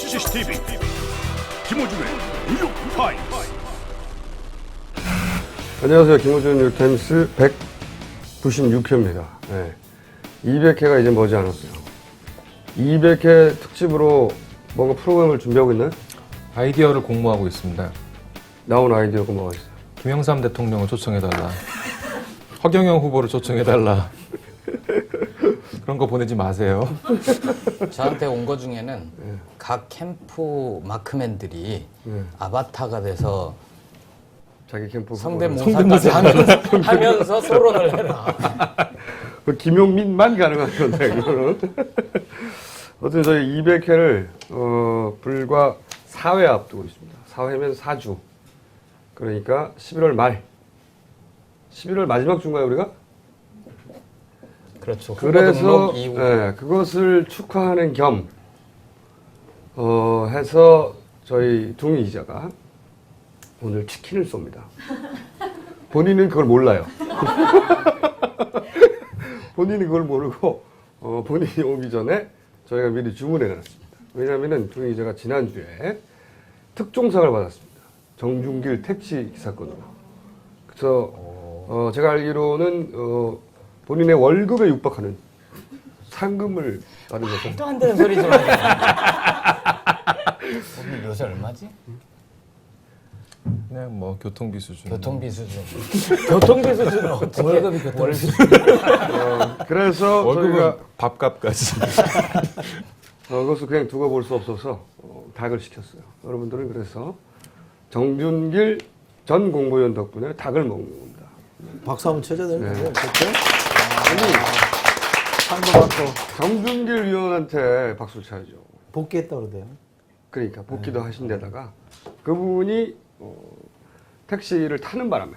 CCTV 김호준의 뉴욕타임스. 안녕하세요. 김호준 뉴욕타임스 196회입니다. 네. 200회가 이제 머지않았어요. 200회 특집으로 뭔가 프로그램을 준비하고 있나요? 아이디어를 공모하고 있습니다. 나온 아이디어가 뭐가 있어요? 김영삼 대통령을 초청해달라. 허경영 후보를 초청해달라. 그런 거 보내지 마세요. 저한테 온 거 중에는 각 캠프 마크맨들이 아바타가 돼서 자기 캠프 성대모사까지 하면서 토론을 해라. 그 김용민만 가능한 건데 그거는. 어쨌든 저희 200회를 불과 4회 앞두고 있습니다. 4회면 4주. 그러니까 11월 말. 11월 마지막 주인가요 우리가? 그렇죠. 그래서 이후. 그것을 축하하는 겸 해서 저희 둥이 기자가 오늘 치킨을 쏩니다. 본인은 그걸 몰라요. 본인은 그걸 모르고 본인이 오기 전에 저희가 미리 주문해 놨습니다. 왜냐하면 둥이 기자가 지난주에 특종상을 받았습니다. 정준길 택시 기사건으로. 그래서 제가 알기로는 본인의 월급에 육박하는 상금을 받은 거죠. 말도 안 되는 소리 좀 하네. 오늘 요새 얼마지? 그냥 뭐 교통비 수준. 교통비 수준. 교통비 수준은 어떻게? 월급이 교통비 수준. 그래서 월급은 저희가 밥값까지. 그것을 그냥 두고 볼 수 없어서 닭을 시켰어요. 여러분들은 그래서 정준길 전 공보위원 덕분에 닭을 먹는 겁니다. 박수 한번 쳐줘야 되는 거예요. 그렇죠? 상도 받고 정준길 위원한테 박수를 쳐야죠. 복귀했다 그러대요. 그러니까 복귀도 하신 데다가 그분이 택시를 타는 바람에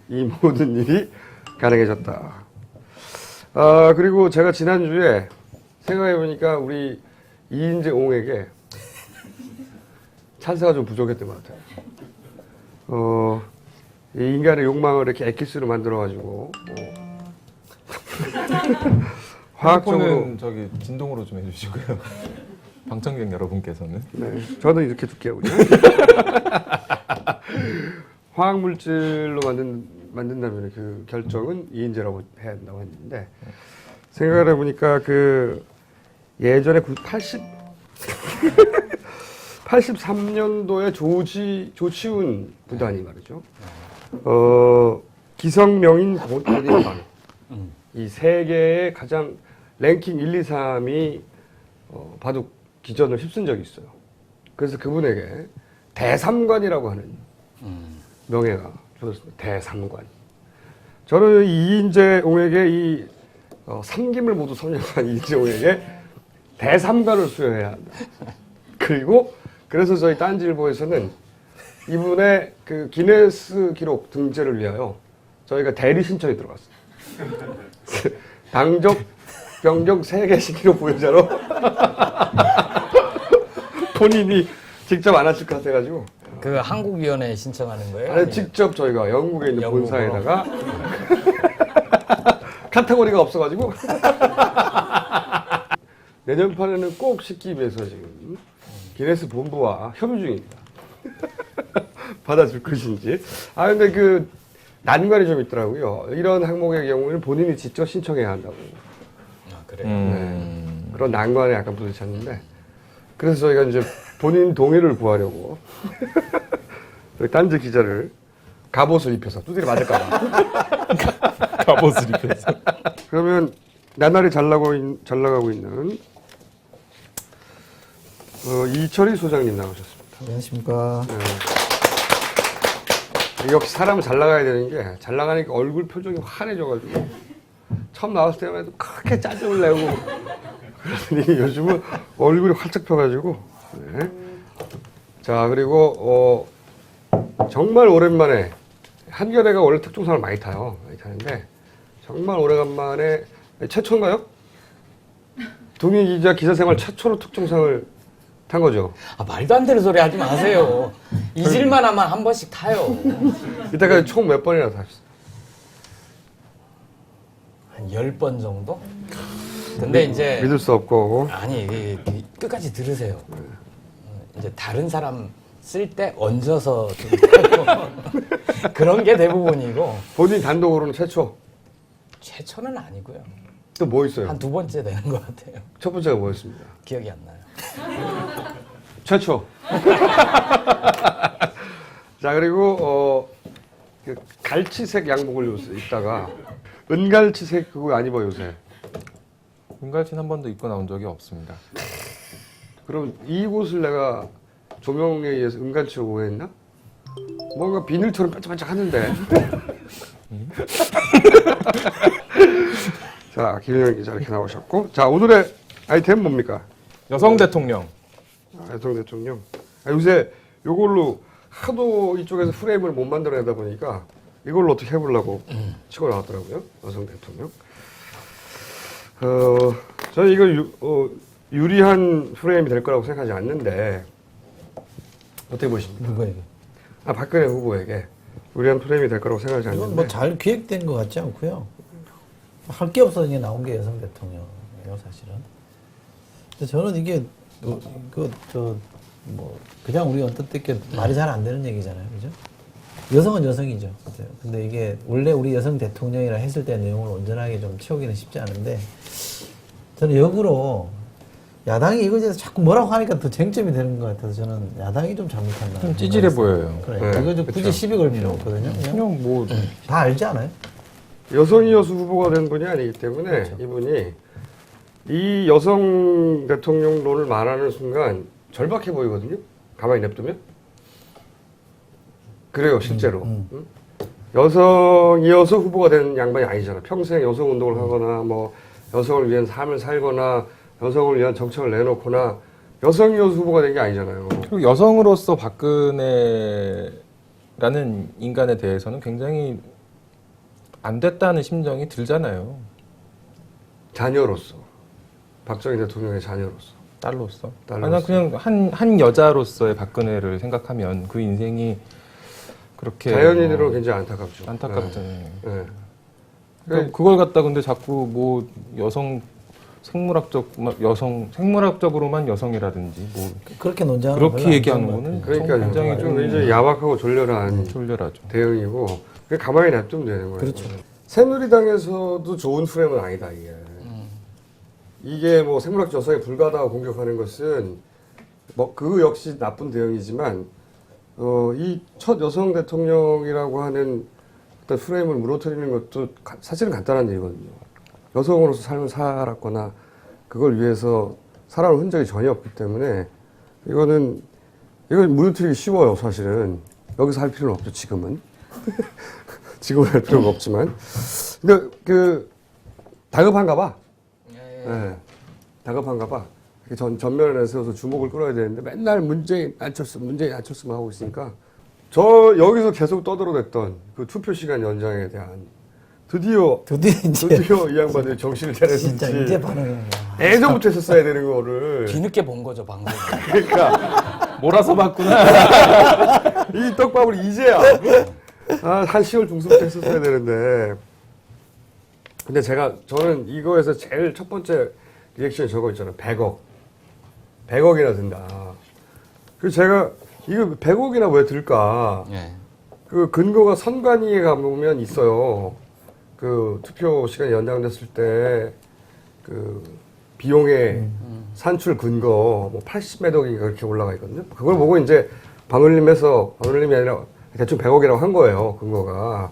이 모든 일이 가능해졌다. 그리고 제가 지난주에 생각해보니까 우리 이인재 옹에게 찬사가 좀 부족했던 것 같아요. 이 인간의 욕망을 이렇게 엑기스로 만들어가지고 화학적으로 화학적으로는 저기 진동으로 좀 해주시고요. 방청객 여러분께서는. 네, 저는 이렇게 둘게요. 화학물질로 만든다면 그 결정은 이인재라고 해야 한다고 했는데 생각을 해보니까 그 예전에 83년도에 조치훈 부단이 말이죠. 기성명인 고딩방 이 세 개의 가장 랭킹 1, 2, 3이 바둑 기전을 휩쓴 적이 있어요. 그래서 그분에게 대삼관이라고 하는 명예가 주어졌습니다. 대삼관. 저는 이인재 옹에게 이 삼김을 모두 선정한 이인재 옹에게 대삼관을 수여해야 한다. 그리고 그래서 저희 딴지일보에서는 이분의 그 기네스 기록 등재를 위하여 저희가 대리 신청이 들어갔어요. 당적, 병적 세계 신기록 보유자로 본인이 직접 안 하실 것 같아가지고 그 한국위원회에 신청하는 거예요? 아니, 직접 저희가 영국에 있는 영국으로. 본사에다가 카테고리가 없어가지고 내년판에는 꼭 싣기 위해서 지금 기네스 본부와 협의 중입니다. 받아줄 것인지. 근데 그 난관이 좀 있더라고요. 이런 항목의 경우에는 본인이 직접 신청해야 한다고. 그래요? 네. 그런 난관에 약간 부딪혔는데 그래서 저희가 이제 본인 동의를 구하려고 딴지 기자를 갑옷을 입혀서 두드려 맞을까봐. 갑옷을 입혀서. 그러면 나날이 잘 나가고 있는 이철희 소장님 나오셨습니다. 안녕하십니까. 역시 사람은 잘 나가야 되는 게 잘 나가니까 얼굴 표정이 환해져가지고 처음 나왔을 때만 해도 그렇게 짜증을 내고 그러더니 요즘은 얼굴이 활짝 펴가지고 네. 자 그리고 정말 오랜만에 한겨레가 원래 특종상을 많이 타요. 많이 타는데 정말 오래간만에 최초인가요? 동희 기자 기사생활 최초로 특종상을 탄 거죠. 말도 안 되는 소리 하지 마세요. 잊을만 하면 한 번씩 타요. 이때까지 총 몇 번이나 타셨어요? 한 10번 정도? 근데 이제 믿을 수 없고. 아니 끝까지 들으세요. 이제 다른 사람 쓸 때 얹어서 좀 하고 그런 게 대부분이고 본인 단독으로는 최초. 최초는 아니고요. 또 뭐 있어요? 한 2번째 되는 것 같아요. 첫 번째가 뭐였습니다? 기억이 안 나요. 최초. 자, 그리고 그 갈치색 양복을 요새 입다가 은갈치색 그거 안 입어 요새. 은갈치는 한 번도 입고 나온 적이 없습니다. 그럼 이곳을 내가 조명에 의해서 은갈치로 오해했나? 뭔가 비늘처럼 반짝반짝 하는데. 자, 김영현 기자 이렇게 나오셨고. 자, 오늘의 아이템 뭡니까? 여성 대통령. 여성 대통령. 요새 요걸로 하도 이쪽에서 프레임을 못 만들어내다 보니까 이걸로 어떻게 해보려고 치고 나왔더라고요. 여성 대통령. 저는 이거 유리한 프레임이 될 거라고 생각하지 않는데 어떻게 보십니까? 누구에게? 박근혜 후보에게 유리한 프레임이 될 거라고 생각하지 이건 않는데 뭐 잘 기획된 것 같지 않고요. 할 게 없어서 이게 나온 게 여성 대통령이에요, 사실은. 근데 저는 이게 그냥 우리 언뜻 듣게 말이 잘 안 되는 얘기잖아요, 그죠? 여성은 여성이죠. 근데 이게 원래 우리 여성 대통령이라 했을 때 내용을 온전하게 좀 채우기는 쉽지 않은데 저는 역으로 야당이 이거에 대해서 자꾸 뭐라고 하니까 더 쟁점이 되는 것 같아서 저는 야당이 좀 잘못한다. 좀 찌질해 보여요. 그래, 네, 이거 좀 굳이 그쵸. 시비 걸 필요 없거든요. 그냥 뭐 다 알지 않아요? 여성이 여수 후보가 된 분이 아니기 때문에 이분이 이 여성 대통령론을 말하는 순간 절박해 보이거든요. 가만히 냅두면. 그래요, 실제로. 응? 여성이어서 후보가 된 양반이 아니잖아. 평생 여성 운동을 하거나 뭐 여성을 위한 삶을 살거나 여성을 위한 정책을 내놓거나 여성이어서 후보가 된 게 아니잖아요. 그리고 여성으로서 박근혜라는 인간에 대해서는 굉장히 안 됐다는 심정이 들잖아요. 자녀로서. 박정희 대통령의 자녀로서. 딸로서. 딸로서. 아니, 난 그냥 한 여자로서의 박근혜를 생각하면 그 인생이 그렇게 자연인으로 굉장히 안타깝죠. 안타깝잖아요. 네. 그러니까 그걸 갖다 근데 자꾸 뭐 생물학적으로만 여성이라든지 뭐 그렇게 논쟁하는 그렇게 얘기하는 거는 그러니까 굉장히 좀 굉장히 야박하고 졸렬한 졸렬하죠. 대응이고 그냥 가만히 냅두면 되는 거예요. 그렇죠. 새누리당에서도 좋은 프레임은 아니다 이게. 이게 뭐 생물학 여성에 불과하다고 공격하는 것은 뭐 그 역시 나쁜 대응이지만 이 첫 여성 대통령이라고 하는 어떤 프레임을 무너뜨리는 것도 사실은 간단한 일이거든요. 여성으로서 삶을 살았거나 그걸 위해서 살아온 흔적이 전혀 없기 때문에 이건 무너뜨리기 쉬워요, 사실은. 여기서 할 필요는 없죠, 지금은. 지금은 할 필요가 없지만. 근데 다급한가 봐. 네, 다급한가 봐. 전면에 내세워서 주목을 끌어야 되는데 맨날 문재인 안철수만 하고 있으니까 저 여기서 계속 떠들어댔던 그 투표 시간 연장에 대한 드디어 이 양반들이 정신을 차렸는지 진짜 이제 반응을 예전부터 했었어야 되는 거를 뒤늦게 본 거죠 방금. 그러니까 몰아서 봤구나. 이 떡밥을 이제야 한 10월 중순부터 했었어야 되는데 근데 저는 이거에서 제일 첫 번째 리액션이 저거 있잖아요. 100억이나 든다. 그래서 제가 이거 100억이나 왜 들까? 네. 그 근거가 선관위에 가보면 있어요. 그 투표 시간이 연장됐을 때 그 비용의 산출 근거 뭐 80몇 억이 그렇게 올라가 있거든요. 그걸 보고 이제 방울림이 아니라 대충 100억이라고 한 거예요. 근거가.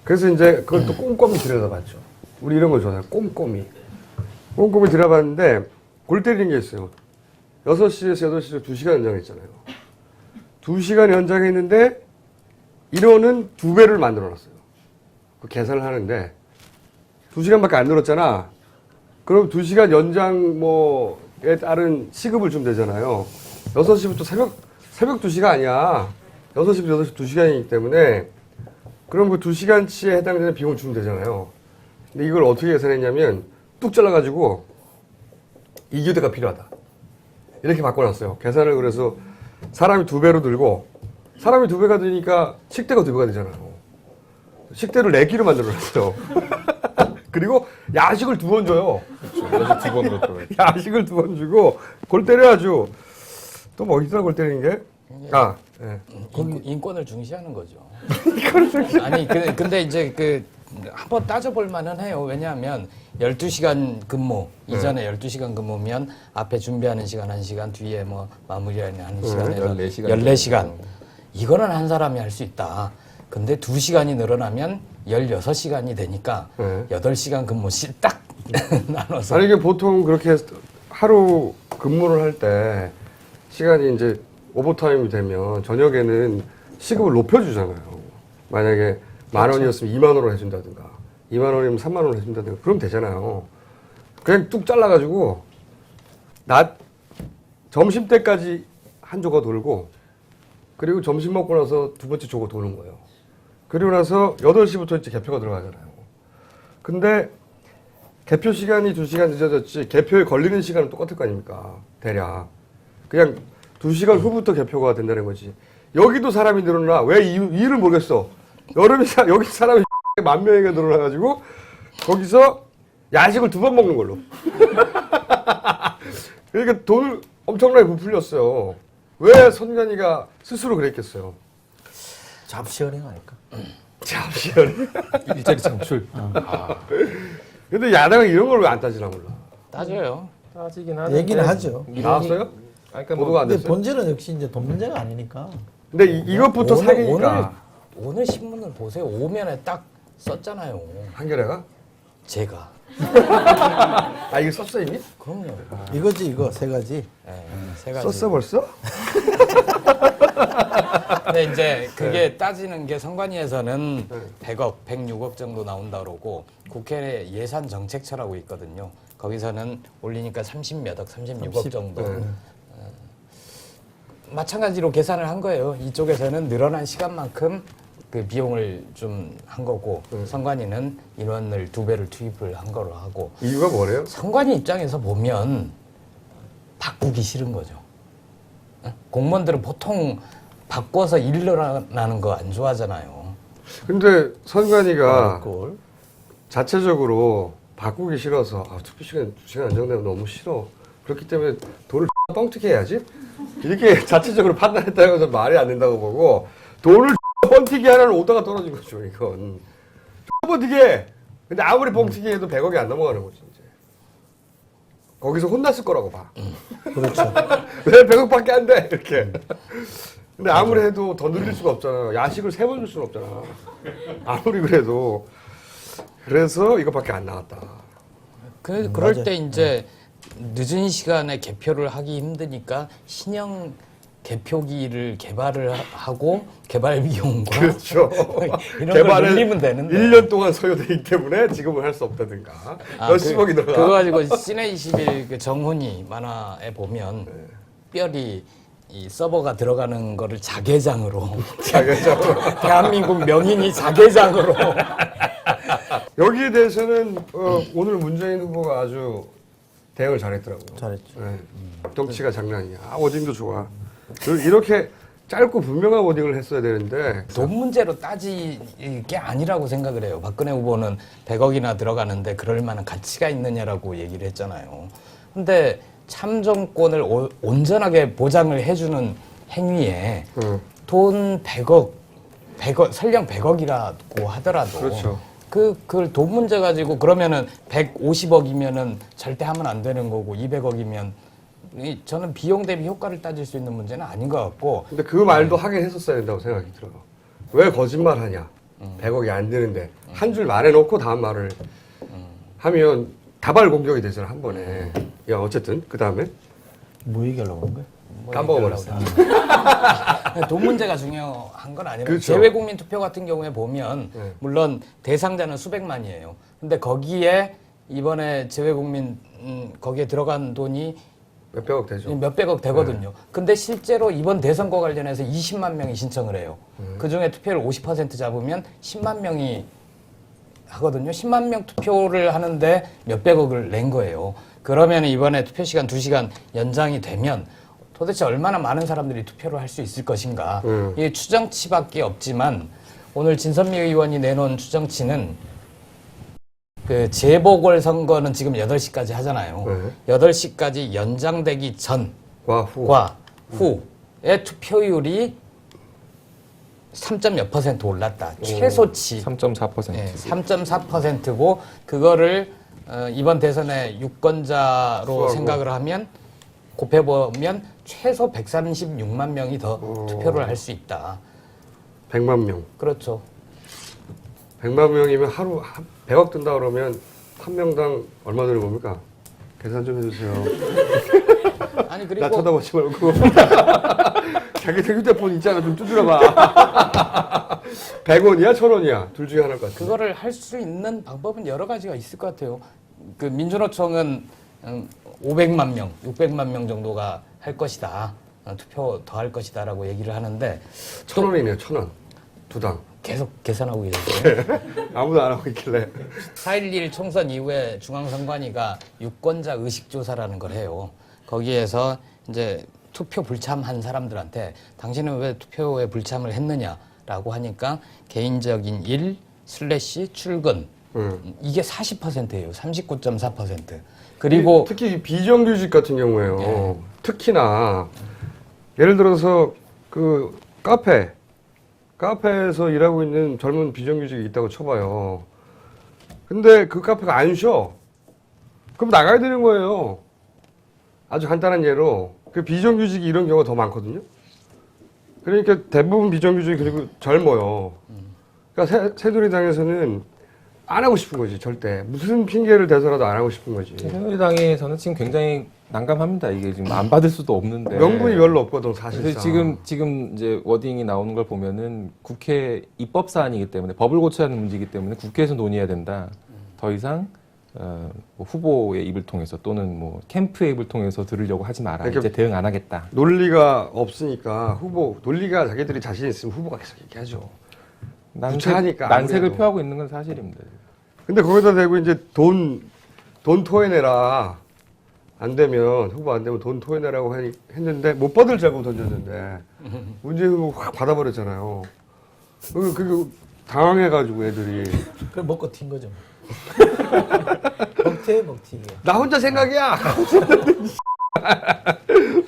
그래서 이제 그걸 또 꼼꼼히 들여다봤죠. 우리 이런 거 좋아해요. 꼼꼼히 들여다봤는데 골 때리는 게 있어요. 6시에서 8시로 2시간 연장했잖아요. 2시간 연장했는데 인원은 2배를 만들어놨어요. 그 계산을 하는데 2시간밖에 안 늘었잖아. 그럼 2시간 연장에 따른 시급을 주면 되잖아요. 6시부터 새벽 2시가 아니야. 6시부터 8시 2시간이기 때문에 그럼 그 2시간치에 해당되는 비용을 주면 되잖아요. 근데 이걸 어떻게 계산했냐면 뚝 잘라가지고 이교대가 필요하다. 이렇게 바꿔놨어요. 계산을 그래서 사람이 2배로 들고 사람이 2배가 되니까 식대가 2배가 되잖아요. 식대를 4끼로 만들어놨어요. 그리고 야식을 2번 줘요. 번으로 들어가요. 야식을 2번 주고 골 때려야죠. 또 뭐 있더라 골 때리는 게? 예. 인권을 중시하는 거죠. 아니 근데 이제 그 한번 따져볼 만은 해요. 왜냐하면 12시간 근무 이전에 12시간 근무면 앞에 준비하는 시간 1시간, 뒤에 뭐 마무리하는 시간에서 14시간. 14시간. 이거는 한 사람이 할 수 있다. 근데 2시간이 늘어나면 16시간이 되니까 8시간 근무씩 딱 나눠서. 아니 이게 보통 그렇게 하루 근무를 할 때 시간이 이제 오버타임이 되면 저녁에는 시급을 높여주잖아요. 만약에 10,000원이었으면 20,000원으로 해준다든가 20,000원이면 30,000원으로 해준다든가 그러면 되잖아요. 그냥 뚝 잘라가지고 낮 점심 때까지 한 조가 돌고 그리고 점심 먹고 나서 2번째 조가 도는 거예요. 그리고 나서 8시부터 이제 개표가 들어가잖아요. 근데 개표 시간이 2시간 늦어졌지 개표에 걸리는 시간은 똑같을 거 아닙니까? 대략. 그냥 2시간 후부터 개표가 된다는 거지. 여기도 사람이 늘어나. 왜 이유를 모르겠어. 여기 사람이 10,000명이가 늘어나가지고 거기서 야식을 2번 먹는 걸로. 그러니까 돈을 엄청나게 부풀렸어요. 왜 선관위가 스스로 그랬겠어요? 잡시어링 아닐까? 잠시만요. 일자리 창출. 근데 야당은 이런 걸 왜 안 따지나 몰라. 따져요. 따지긴 하는데. 얘기는 하죠. 나왔어요? 그러니까 보도가 안 근데 됐어요? 본질은 역시 이제 돈 문제가 아니니까. 근데 이것부터 사기니까. 오늘 신문을 보세요. 오면에 딱 썼잖아요. 한겨레가? 제가. 아 이거 썼어 이미? 그럼요. 이거지 이거 세 가지. 네, 세 가지. 썼어 벌써? 근데 이제 그게 따지는 게 선관위에서는 100억, 106억 정도 나온다 그러고 국회 예산 정책처라고 있거든요. 거기서는 올리니까 30몇 억, 36억 정도. 마찬가지로 계산을 한 거예요. 이쪽에서는 늘어난 시간만큼 그 비용을 좀 한 거고 선관위는 인원을 2배를 투입을 한 거로 하고 이유가 뭐래요? 선관위 입장에서 보면 바꾸기 싫은 거죠. 공무원들은 보통 바꿔서 일어나는 거 안 좋아하잖아요. 근데 선관위가 꼴. 자체적으로 바꾸기 싫어서 투표 시간 2시간 안정되면 너무 싫어. 그렇기 때문에 돈을 뻥튀기 해야지. 이렇게 자체적으로 판단했다고 해서 말이 안 된다고 보고 돈을 뻥튀기 하나는 오다가 떨어진 거죠. 이건 뻥튀기 해. 근데 아무리 뻥튀기 해도 100억이 안 넘어가는 거지 이제. 거기서 혼났을 거라고 봐. 그렇죠. 왜 100억밖에 안 돼? 이렇게. 근데 아무리 해도 더 늘릴 수가 없잖아. 야식을 3번 줄 수는 없잖아. 아무리 그래도. 그래서 이것밖에 안 나왔다. 그럴 맞아요. 때 이제 늦은 시간에 개표를 하기 힘드니까 신형 개표기를 개발을 하고 개발 비용과 그렇죠. 이런 걸 늘리면 되는데 1년 동안 소요되기 때문에 지금은 할 수 없다든가. 몇십억이 들어가. 그거 가지고 시내 21 그 정훈이 만화에 보면 특별히 이 서버가 들어가는 거를 자개장으로 대한민국 명인이 자개장으로 여기에 대해서는 오늘 문재인 후보가 아주 대응을 잘했더라고요. 잘했죠. 네. 덩치가 장난이야. 워딩도 좋아. 그리고 이렇게 짧고 분명한 워딩을 했어야 되는데 돈 문제로 따질 게 아니라고 생각을 해요. 박근혜 후보는 100억이나 들어가는데 그럴 만한 가치가 있느냐라고 얘기를 했잖아요. 근데 참정권을 온전하게 보장을 해주는 행위에 돈 100억, 설령 100억이라고 하더라도 그렇죠. 그걸 돈 문제 가지고 그러면은 150억이면은 절대 하면 안 되는 거고 200억이면 저는 비용 대비 효과를 따질 수 있는 문제는 아닌 것 같고. 근데 그 말도 하긴 했었어야 된다고 생각이 들어요. 왜 거짓말 하냐. 100억이 안 되는데 한 줄 말해놓고 다음 말을 하면 다발 공격이 되잖아 한 번에. 야 어쨌든 그 다음에 뭐 얘기하려고 그런 거야? 까먹어버렸어. 돈 문제가 중요한 건 아니라 그렇죠. 재외국민 투표 같은 경우에 보면 네. 물론 대상자는 수백만이에요. 근데 거기에 이번에 재외국민 거기에 들어간 돈이 몇백억 되죠. 몇백억 되거든요. 근데 실제로 이번 대선과 관련해서 20만 명이 신청을 해요. 그중에 투표를 50% 잡으면 10만 명이 하거든요. 10만 명 투표를 하는데 몇백억을 낸 거예요. 그러면 이번에 투표 시간 2시간 연장이 되면 도대체 얼마나 많은 사람들이 투표를 할 수 있을 것인가. 이게 추정치밖에 없지만 오늘 진선미 의원이 내놓은 추정치는 그 재보궐선거는 지금 8시까지 하잖아요. 네. 8시까지 연장되기 전과 후의 투표율이 3몇 % 올랐다. 최소치 3.4%. 네, 3.4%고 그거를 이번 대선의 유권자로 수하고. 생각을 하면 곱해보면 최소 136만 명이 더 투표를 할 수 있다. 100만 명. 그렇죠. 100만 명이면 하루 100억 든다 그러면 한 명당 얼마 드는 겁니까? 계산 좀 해주세요. 아니 나 그리고 쳐다보지 말고. 자기들 휴대폰 있잖아. 좀 두드려봐. 100원이야? 1000원이야? 둘 중에 하나일 것 같아. 그거를 할 수 있는 방법은 여러 가지가 있을 것 같아요. 그 민주노총은 500만 명, 600만 명 정도가 할 것이다. 투표 더 할 것이다라고 얘기를 하는데 1000원이네요. 1000원. 두 당. 계속 계산하고 계세요. 아무도 안 하고 있길래. 4.11 총선 이후에 중앙선관위가 유권자 의식조사라는 걸 해요. 거기에서 이제 투표 불참한 사람들한테 당신은 왜 투표에 불참을 했느냐라고 하니까 개인적인 일 / 출근 이게 40%예요. 39.4%. 그리고 특히 비정규직 같은 경우에요. 예. 특히나 예를 들어서 그 카페에서 일하고 있는 젊은 비정규직이 있다고 쳐봐요. 근데 그 카페가 안 쉬어. 그럼 나가야 되는 거예요. 아주 간단한 예로 그 비정규직이 이런 경우가 더 많거든요. 그러니까 대부분 비정규직이 그리고 젊어요. 그러니까 새누리당에서는 안 하고 싶은 거지 절대. 무슨 핑계를 대서라도 안 하고 싶은 거지. 새누리당에서는 지금 굉장히 난감합니다. 이게 지금 안 받을 수도 없는데. 명분이 별로 없거든 그래서 사실상. 지금 이제 워딩이 나오는 걸 보면은 국회 입법 사안이기 때문에 법을 고쳐야 하는 문제이기 때문에 국회에서 논의해야 된다. 더 이상 뭐 후보의 입을 통해서 또는 뭐 캠프의 입을 통해서 들으려고 하지 마라. 그러니까 이제 대응 안 하겠다. 논리가 없으니까 논리가 자기들이 자신 있으면 후보가 계속 얘기하죠. 구차하니까 난색을 아무래도. 표하고 있는 건 사실입니다. 근데 거기다 대고 이제 돈 토해내라. 안 되면 후보 안 되면 돈 토해내라고 했는데 못 받을 자고 던졌는데 문재인 후보 확 받아버렸잖아요. 그게 당황해가지고 애들이 그걸 먹고 튄 거죠. 먹튀. 나 혼자 생각이야.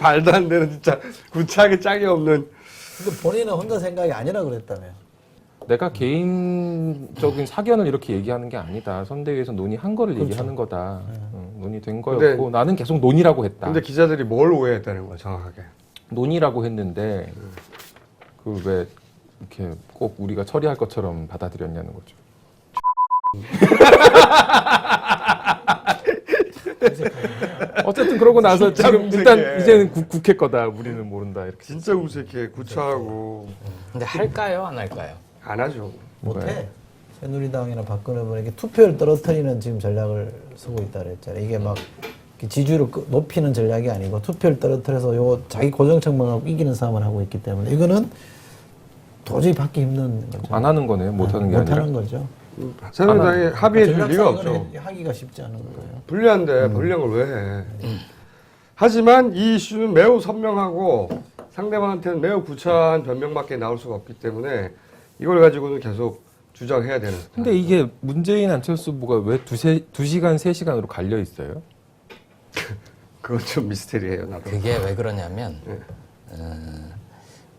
말도 안 되는 진짜 구차하게 짝이 없는. 근데 본인은 혼자 생각이 아니라 그랬다며. 내가 개인적인 사견을 이렇게 얘기하는 게 아니다. 선대위에서 논의한 거를 그렇죠. 얘기하는 거다. 논의된 근데- 거였고 나는 계속 논의라고 했다. 근데 기자들이 뭘 오해했다는 거야 정확하게. 논의라고 했는데 그 왜 이렇게 꼭 우리가 처리할 것처럼 받아들였냐는 거죠. 어쨌든 그러고 나서 진짜 지금 무색해. 일단 이제는 국회 거다. 우리는 모른다. 이렇게. 진짜 우색해 구차하고 근데 할까요, 안 할까요? 안 하죠. 못해. 새누리당이나 박근혜 의원 이렇게 투표를 떨어뜨리는 지금 전략을 쓰고 있다 그랬잖아요. 이게 막 이렇게 지지율을 높이는 전략이 아니고 투표를 떨어뜨려서 요 자기 고정책만 이기는 싸움을 하고 있기 때문에 이거는 도저히 받기 힘든 거죠. 안 하는 거네요. 못 하는 게 못 아니라. 하는 거죠. 새누리당이 합의해 줄 리가 전략상으로는 없죠. 하기가 쉽지 않은 거예요. 불리한데 불리한 걸 왜 해. 하지만 이 이슈는 매우 선명하고 상대방한테는 매우 구차한 변명밖에 나올 수가 없기 때문에 이걸 가지고는 계속 주장해야 되는. 근데 이게 문재인 안철수 후보가 왜 2시간, 3시간으로 갈려 있어요? 그건 좀 미스테리예요 나도. 그게 왜 그러냐면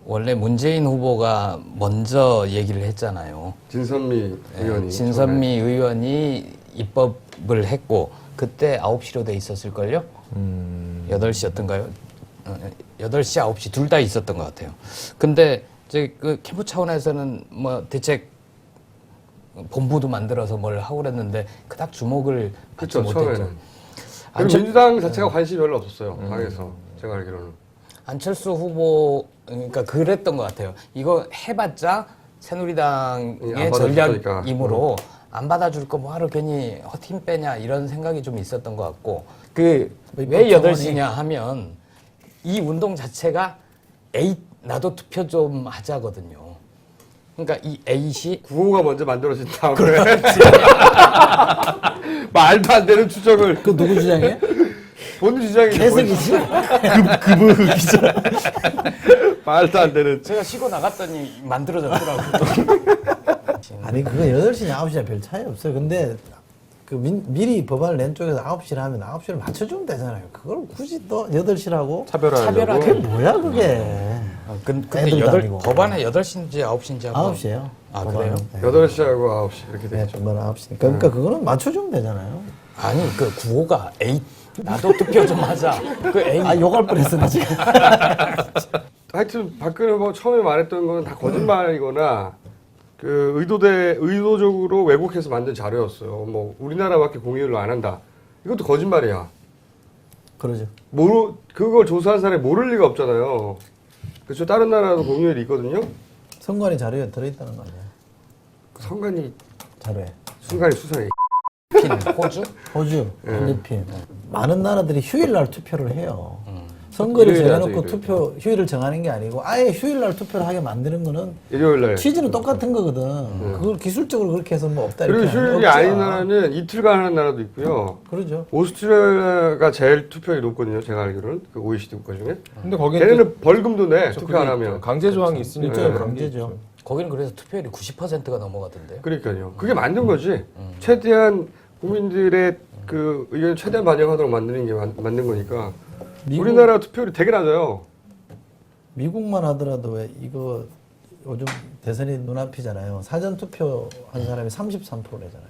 원래 문재인 후보가 먼저 얘기를 했잖아요. 진선미 의원이. 진선미 의원이 입법을 했고 그때 9시로 돼 있었을걸요? 8시였던가요? 8시, 9시 둘 다 있었던 것 같아요. 근데 이제 그 캠프 차원에서는 뭐 대책 본부도 만들어서 뭘 하고 그랬는데 그닥 주목을 받지 그렇죠 못했죠. 처음에는. 그리고 민주당 자체가 관심이 별로 없었어요. 당에서 제가 알기로는. 안철수 후보 그러니까 그랬던 것 같아요. 이거 해봤자 안 새누리당의 받아줄 전략이므로 안 받아줄 거 뭐하러 괜히 헛힘 빼냐 이런 생각이 좀 있었던 것 같고 그 왜 8시냐 하면 이 운동 자체가 나도 투표 좀 하자거든요. 그러니까 이 A시 구호가 먼저 만들어진 다음에 말도 안 되는 추정을 그 누구 주장이에요? 본인 주장이 개석이지. 말도 안 되는. 제가 쉬고 나갔더니 만들어졌더라고요. 아니 그거 8시냐 9시냐 별 차이 없어요. 근데 미리 법안을 낸 쪽에서 9시를 하면 9시를 맞춰주면 되잖아요. 그걸 굳이 또 8시라고? 차별화하려고. 그게 뭐야 그게? 근데 애들도 아니고. 법안에 8시인지 9시인지 한번 9시에요. 아, 그래요? 8시하고 9시 이렇게 네, 되죠. 정말 9시니까. 그러니까 그거는 맞춰주면 되잖아요. 아니 그 구호가 A 나도 투표 좀 하자. 그 A 아, 욕할 뻔했어, 나 지금. 하여튼 박근혜 후보가 처음에 말했던 건 다 거짓말이거나 그 의도적으로 왜곡해서 만든 자료였어요. 뭐 우리나라밖에 공유를 안 한다. 이것도 거짓말이야. 그러죠. 그걸 조사한 사람이 모를 리가 없잖아요. 그렇죠. 다른 나라도 공유율이 있거든요. 선관위 자료에 들어있다는 거 아니에요? 그 선관위 자료에. 순간이 수상해. 필 호주 호주, 네. 필리핀. 많은 나라들이 휴일날 투표를 해요. 선거를 일요일에 정해놓고 하죠, 투표 휴일을 정하는 게 아니고 아예 휴일날 투표를 하게 만드는 거는 일요일날. 취지는 똑같은 거거든. 그걸 기술적으로 그렇게 해서 뭐 없다 그리고 이렇게 하는 휴일이 거 아닌 없잖아. 나라는 이틀간 하는 나라도 있고요. 그러죠. 오스트리아가 제일 투표율이 높거든요. 제가 알기로는 그 OECD 국가 중에. 근데 거기는 걔네는 벌금도 내 또 투표 안 그게 하면. 강제 조항이 있으니까 일종의 그런 게 강제죠. 있죠. 거기는 그래서 투표율이 90%가 넘어가던데요. 그러니까요. 그게 만든 거지. 최대한 국민들의 그 의견을 최대한 반영하도록 만드는 게 만든 거니까. 우리나라 투표율이 되게 낮아요. 미국만 하더라도 왜 이거 요즘 대선이 눈앞이잖아요. 사전 투표 한 사람이 33%래잖아요.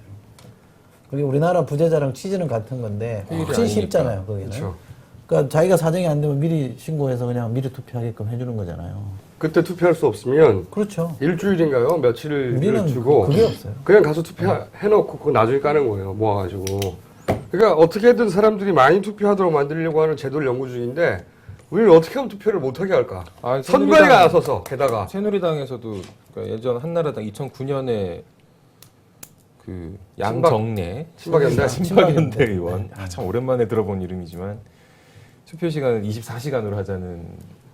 그리고 우리나라 부재자랑 취지는 같은 건데 훨씬 아니니까. 쉽잖아요. 거기는. 그렇죠. 그러니까 자기가 사정이 안 되면 미리 신고해서 그냥 미리 투표하게끔 해주는 거잖아요. 그때 투표할 수 없으면 그렇죠. 일주일인가요? 며칠을 우리는 주고 그게 없어요. 그냥 가서 투표해놓고 그거 나중에 까는 거예요. 모아가지고. 그러니까 어떻게든 사람들이 많이 투표하도록 만들려고 하는 제도를 연구 중인데 우리는 어떻게 하면 투표를 못하게 할까? 아, 선관위가 나서서 게다가 새누리당에서도 그러니까 예전 한나라당 2009년에 그 양정래 친박연대? 친박연대 의원 참 오랜만에 들어본 이름이지만 투표 시간을 24시간으로 하자는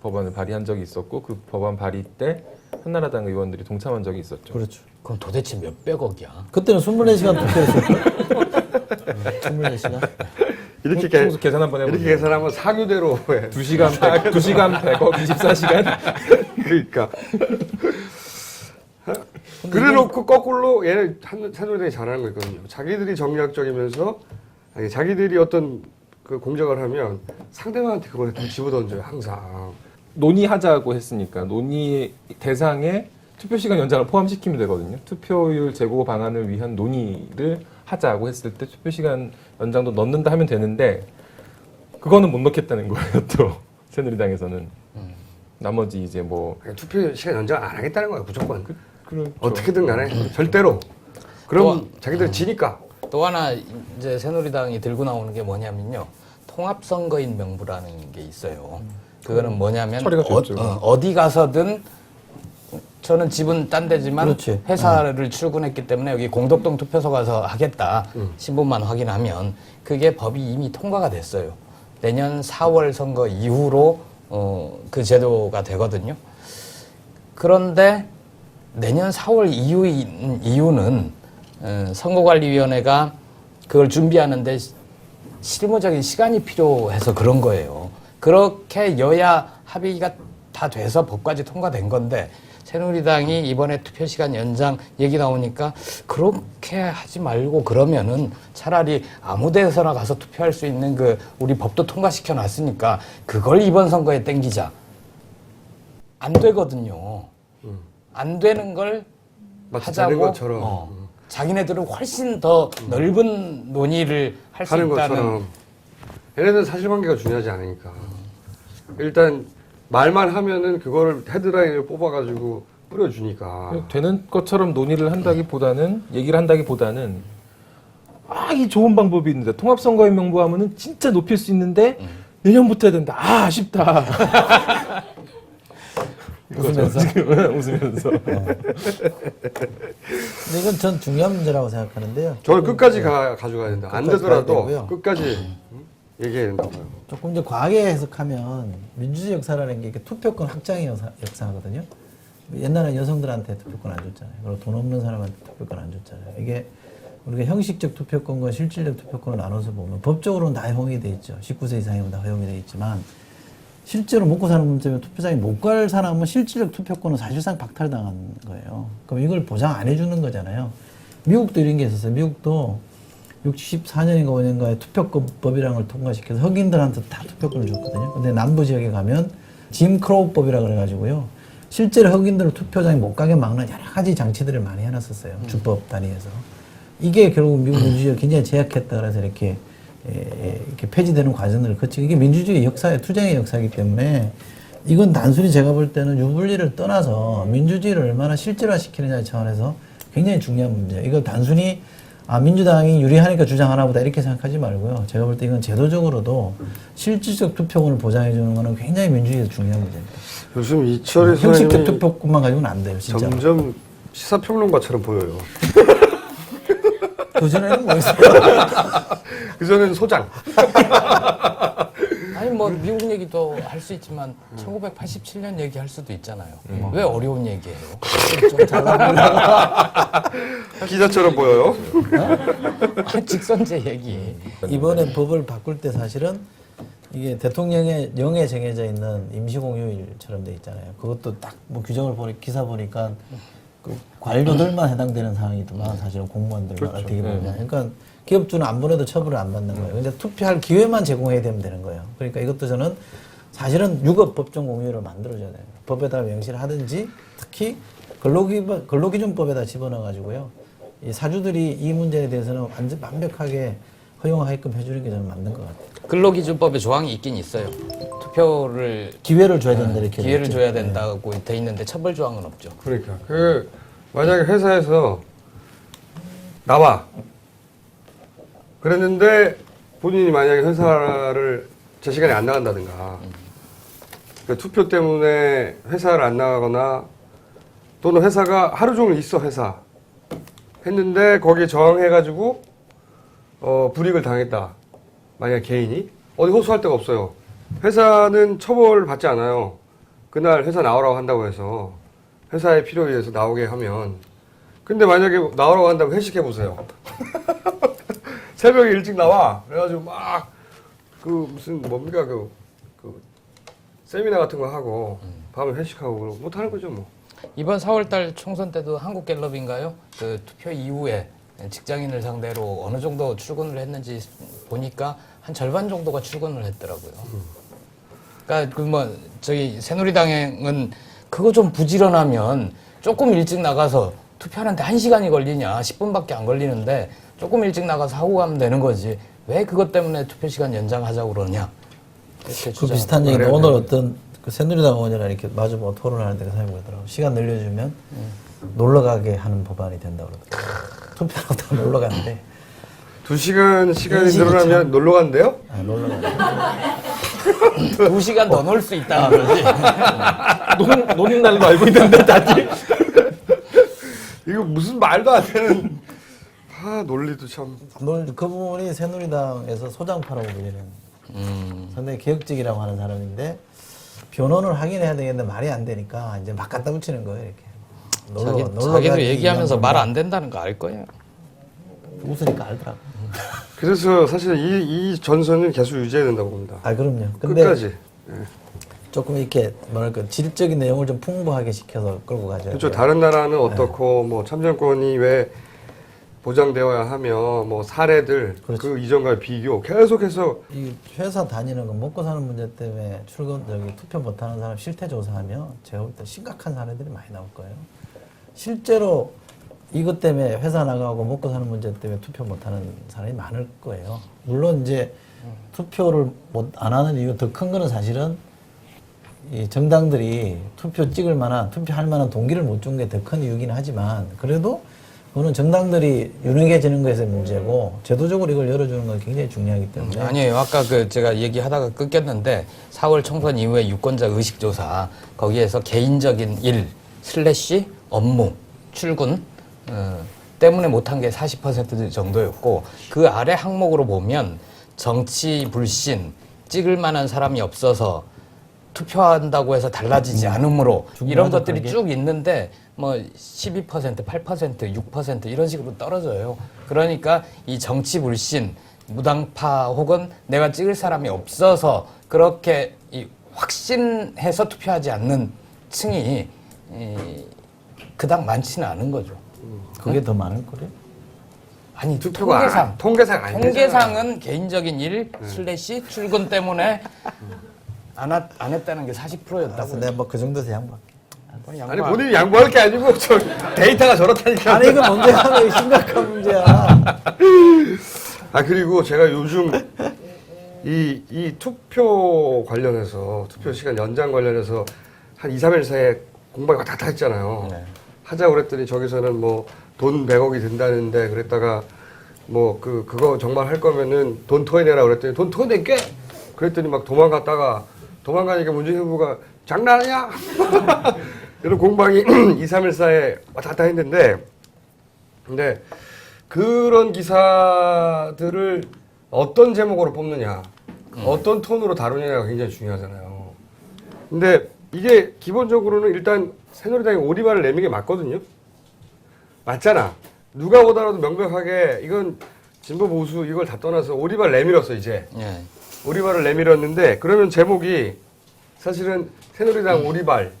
법안을 발의한 적이 있었고 그 법안 발의 때 한나라당 의원들이 동참한 적이 있었죠. 그렇죠. 그럼 도대체 몇백억이야? 그때는 24시간 투표했었죠. 24시간. 이렇게 평소 계산 한번 해보세요. 이렇게 계산하면 사교대로 해. 2시간 100억 24시간 그러니까. 그래놓고 거꾸로 얘네 새누리당이 잘하는 거 있거든요. 자기들이 정략적이면서 아니, 자기들이 어떤 그 공작을 하면 상대방한테 그걸 좀 집어던져요 항상. 논의하자고 했으니까 논의 대상에 투표 시간 연장을 포함시키면 되거든요. 투표율 제고 방안을 위한 논의를 하자고 했을 때 투표 시간 연장도 넣는다 하면 되는데 그거는 못 넣겠다는 거예요. 또 새누리당에서는 나머지 이제 뭐 그러니까 투표 시간 연장 안 하겠다는 거예요 무조건. 그렇죠. 어떻게든 간에 절대로. 그럼 자기들 지니까. 또 하나 이제 새누리당이 들고 나오는 게 뭐냐면요. 통합선거인 명부라는 게 있어요. 그거는 뭐냐면 처리가 됐죠. 어디 가서든 저는 집은 딴 데지만 그렇지. 회사를 출근했기 때문에 여기 공덕동 투표소 가서 하겠다. 신분만 확인하면 그게 법이 이미 통과가 됐어요. 내년 4월 선거 이후로 그 제도가 되거든요. 그런데 내년 4월 이후인 이유는 선거관리위원회가 그걸 준비하는데 실무적인 시간이 필요해서 그런 거예요. 그렇게 여야 합의가 다 돼서 법까지 통과된 건데 새누리당이 이번에 투표시간 연장 얘기 나오니까 그렇게 하지 말고 그러면은 차라리 아무 데서나 가서 투표할 수 있는 그 우리 법도 통과시켜 놨으니까 그걸 이번 선거에 땡기자. 안 되거든요. 안 되는 걸 마치 되는 하자고 것처럼. 자기네들은 훨씬 더 넓은 논의를 할 수 하는 있다는 것처럼. 얘네들은 사실관계가 중요하지 않으니까. 일단 말만 하면은 그거를 헤드라인을 뽑아가지고 뿌려주니까. 되는 것처럼 논의를 한다기보다는 얘기를 한다기보다는 이 좋은 방법이 있는데 통합선거인 명부하면은 진짜 높일 수 있는데 내년부터 해야 된다. 아쉽다. 웃으면서. 웃으면서. 근데 이건 전 중요한 문제라고 생각하는데요. 저는 끝까지 가져가야 된다. 안 끝까지 되더라도 가야 되고요. 끝까지 얘기해야 된다고요. 조금 이제 과하게 해석하면 민주주의 역사라는 게 이게 투표권 확장의 역사거든요. 옛날에 여성들한테 투표권 안 줬잖아요. 그리고 돈 없는 사람한테 투표권 안 줬잖아요. 이게 우리가 형식적 투표권과 실질적 투표권을 나눠서 보면 법적으로는 다 허용이 돼 있죠. 19세 이상이면 다 허용이 돼 있지만 실제로 먹고 사는 문제면 투표장에 못 갈 사람은 실질적 투표권은 사실상 박탈당한 거예요. 그럼 이걸 보장 안 해주는 거잖아요. 미국도 이런 게 있었어요. 미국도 64년인가 5년가에 투표법이라는 걸 통과시켜서 흑인들한테 다 투표권을 줬거든요. 근데 남부 지역에 가면 짐 크로우법이라 그래가지고요. 실제로 흑인들을 투표장에 못 가게 막는 여러 가지 장치들을 많이 해놨었어요. 주법 단위에서. 이게 결국 미국 민주주의를 굉장히 제약했다 그래서 이렇게 폐지되는 과정을 거치고 이게 민주주의 역사의 투쟁의 역사이기 때문에 이건 단순히 제가 볼 때는 유불리를 떠나서 민주주의를 얼마나 실질화시키느냐 차원에서 굉장히 중요한 문제예요. 이거 단순히 민주당이 유리하니까 주장하나 보다 이렇게 생각하지 말고요. 제가 볼 때 이건 제도적으로도 실질적 투표권을 보장해 주는 거는 굉장히 민주주의에서 중요한 문제입니다. 요즘 이철희 형식적 선생님이 투표권만 가지고는 안 돼요. 진짜. 점점 시사평론가처럼 보여요. 그전에는 뭐였어요? 그전에는 소장. 아니 뭐 미국 얘기도 할 수 있지만 1987년 얘기할 수도 있잖아요. 왜 어려운 얘기예요? 좀 잘나가려고 기자처럼 보여요. 직선제 얘기. 이번에 법을 바꿀 때 사실은 이게 대통령의 영에 정해져 있는 임시공휴일처럼 돼 있잖아요. 그것도 딱 뭐 규정을 기사 보니까 그 관료들만 해당되는 상황이더만 사실은 공무원들만 어떻게 보면. 그러니까 기업주는 안 보내도 처벌을 안 받는 거예요. 근데 투표할 기회만 제공해야 되는 거예요. 그러니까 이것도 저는 사실은 유급 법정 공휴일을 만들어줘야 돼요. 법에다 명시를 하든지 특히 근로기준법에다 집어넣어가지고요. 이 사주들이 이 문제에 대해서는 완전 완벽하게 허용하게끔 해주는 게 저는 맞는 것 같아요. 근로기준법에 조항이 있긴 있어요. 투표를 기회를 줘야 된다 이렇게. 기회를 됐죠. 줘야 된다고 돼 있는데 처벌 조항은 없죠. 그러니까 만약에 회사에서 나와 그랬는데 본인이 만약에 회사를 제 시간에 안 나간다든가 그러니까 투표 때문에 회사를 안 나가거나 또는 회사가 하루 종일 있어 회사 했는데 거기에 저항해가지고 불이익을 당했다. 만약 개인이 어디 호소할 데가 없어요. 회사는 처벌을 받지 않아요. 그날 회사 나오라고 한다고 해서 회사의 필요에 의해서 나오게 하면 근데 만약에 나오라고 한다고 회식해 보세요. 새벽에 일찍 나와. 그래가지고 막 그 무슨 뭡니까 그 세미나 같은 거 하고 밤에 회식하고 못 하는 거죠 뭐. 이번 4월달 총선 때도 한국갤럽인가요? 그 투표 이후에 직장인을 상대로 어느 정도 출근을 했는지 보니까 한 절반 정도가 출근을 했더라고요. 그러니까 그 뭐 저기 새누리당은 그거 좀 부지런하면 조금 일찍 나가서 투표하는데 1시간이 걸리냐 10분밖에 안 걸리는데 조금 일찍 나가서 하고 가면 되는 거지 왜 그것 때문에 투표 시간 연장하자고 그러냐 이렇게 그 비슷한 얘기인데 오늘 어떤 그 새누리당 의원이랑 이렇게 마주보고 토론하는 데가 생각이 들더라고요. 시간 늘려주면 놀러 가게 하는 법안이 된다고 그러더라고요. 투표하고 다 놀러 가는데 2시간 시간이 인식이 늘어나면 놀러 간대요? 놀러 가는데 2시간 더 놀 수 있다 그러지. 노는 날도 알고 있는데 다들. 이거 무슨 말도 안 되는 논리도 참. 그 부분이 새누리당에서 소장파라고 불리는 상당히 개혁적이라고 하는 사람인데 변론을 하긴 해야 되겠는데 말이 안 되니까 이제 막 갖다 붙이는 거예요 이렇게. 자기도 가야지 얘기하면서 이런 말 건데. 안 된다는 거 알 거예요. 웃으니까 알더라고. 그래서 사실 이 전선은 계속 유지해야 된다고 봅니다. 그럼요. 근데 끝까지. 조금 이렇게 뭐랄까 질적인 내용을 좀 풍부하게 시켜서 끌고 가죠. 그렇죠. 다른 나라는 어떻고 뭐 참정권이 왜 보장되어야 하며 뭐 사례들 그렇죠. 그 이전과의 비교 계속해서 이 회사 다니는 거 먹고 사는 문제 때문에 투표 못하는 사람 실태 조사하면 제가 볼 때 심각한 사례들이 많이 나올 거예요. 실제로 이것 때문에 회사 나가고 먹고 사는 문제 때문에 투표 못하는 사람이 많을 거예요. 물론 이제 투표를 안 하는 이유 더 큰 거는 사실은 이 정당들이 투표할 만한 동기를 못 준 게 더 큰 이유긴 하지만 그래도 그거는 정당들이 유능해지는 것의 문제고 제도적으로 이걸 열어주는 건 굉장히 중요하기 때문에 아니에요. 아까 그 제가 얘기하다가 끊겼는데 4월 총선 이후에 유권자 의식조사 거기에서 개인적인 일 / 업무 출근 때문에 못한 게 40% 정도였고 그 아래 항목으로 보면 정치 불신 찍을 만한 사람이 없어서 투표한다고 해서 달라지지 않으므로 이런 것들이 쭉 있는데 뭐 12%, 8%, 6% 이런 식으로 떨어져요. 그러니까 이 정치 불신, 무당파 혹은 내가 찍을 사람이 없어서 그렇게 확신해서 투표하지 않는 층이 그닥 많지는 않은 거죠. 그게 더 많을 거래요. 아니 투표가 통계상 아니잖아. 통계상은 개인적인 일 슬래시 출근 때문에 안 했다는 게 40%였다고. 알았어, 내가 뭐 그 정도에서 양보할게. 아니 본인이 양보할 게 아니고 저 데이터가 저렇다니까. 아니 이거 문제야, 이거 심각한 문제야. 아 그리고 제가 요즘 이 투표 관련해서 투표 시간 연장 관련해서 한 2, 3일 사이에 공방이 왔다 갔다 했잖아요. 네. 하자고 그랬더니 저기서는 뭐 돈 100억이 든다는데 그랬다가 뭐 그거 정말 할 거면은 돈 토해내라 그랬더니 돈 토해낼게. 그랬더니 막 도망가니까 문재인 후보가 장난하냐? 이런 공방이 2, 3일 사이에 왔다 갔다 했는데 근데 그런 기사들을 어떤 제목으로 뽑느냐, 어떤 톤으로 다루느냐가 굉장히 중요하잖아요. 근데 이게 기본적으로는 일단 새누리당이 오리발을 내민 게 맞거든요. 맞잖아. 누가 보더라도 명백하게 이건 진보 보수 이걸 다 떠나서 오리발 내밀었어 이제. 예. 오리발을 내밀었는데 그러면 제목이 사실은 새누리당 오리발의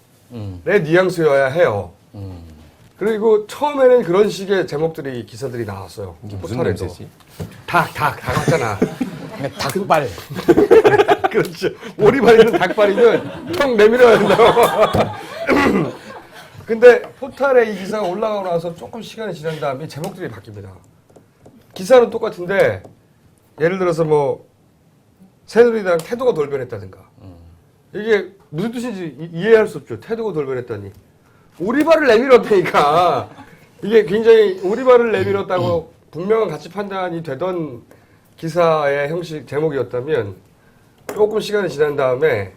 뉘앙스여야 해요. 그리고 처음에는 그런 식의 제목들이 기사들이 나왔어요. 이게 무슨 포털에도. 냄새지? 닭 왔잖아. 닭발. 그렇죠. 오리발이든 닭발이든 턱 내밀어야 된다고. 근데 포털에 이 기사가 올라가고 나서 조금 시간이 지난 다음에 제목들이 바뀝니다. 기사는 똑같은데 예를 들어서 뭐 새누리당 태도가 돌변했다든가 이게 무슨 뜻인지 이해할 수 없죠. 태도가 돌변했다니. 오리발을 내밀었다니까. 이게 굉장히 오리발을 내밀었다고 분명한 가치 판단이 되던 기사의 형식 제목이었다면 조금 시간이 지난 다음에